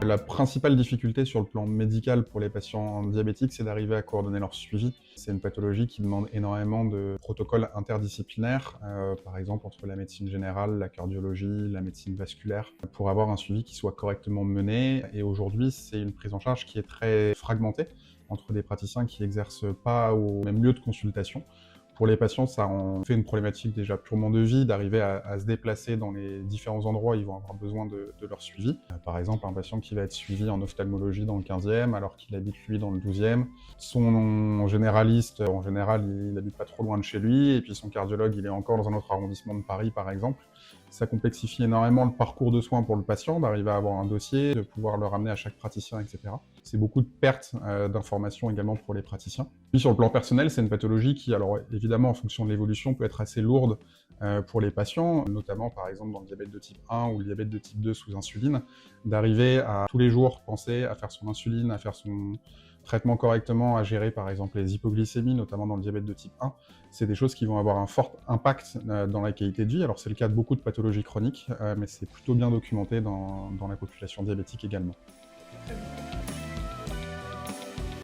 La principale difficulté sur le plan médical pour les patients diabétiques, c'est d'arriver à coordonner leur suivi. C'est une pathologie qui demande énormément de protocoles interdisciplinaires, par exemple entre la médecine générale, la cardiologie, la médecine vasculaire, pour avoir un suivi qui soit correctement mené. Et aujourd'hui, c'est une prise en charge qui est très fragmentée entre des praticiens qui n'exercent pas au même lieu de consultation. Pour les patients, ça en fait une problématique déjà purement de vie, d'arriver à se déplacer dans les différents endroits où ils vont avoir besoin de leur suivi. Par exemple, un patient qui va être suivi en ophtalmologie dans le 15e, alors qu'il habite lui dans le 12e. Son généraliste, en général, il habite pas trop loin de chez lui, et puis son cardiologue, il est encore dans un autre arrondissement de Paris, par exemple. Ça complexifie énormément le parcours de soins pour le patient, d'arriver à avoir un dossier, de pouvoir le ramener à chaque praticien, etc. C'est beaucoup de pertes d'informations également pour les praticiens. Puis sur le plan personnel, c'est une pathologie qui, alors évidemment, en fonction de l'évolution, peut être assez lourde pour les patients, notamment par exemple dans le diabète de type 1 ou le diabète de type 2 sous insuline, d'arriver à tous les jours penser à faire son insuline, à faire son traitement correctement, à gérer par exemple les hypoglycémies, notamment dans le diabète de type 1. C'est des choses qui vont avoir un fort impact dans la qualité de vie. Alors c'est le cas de beaucoup de pathologies chroniques, mais c'est plutôt bien documenté dans la population diabétique également.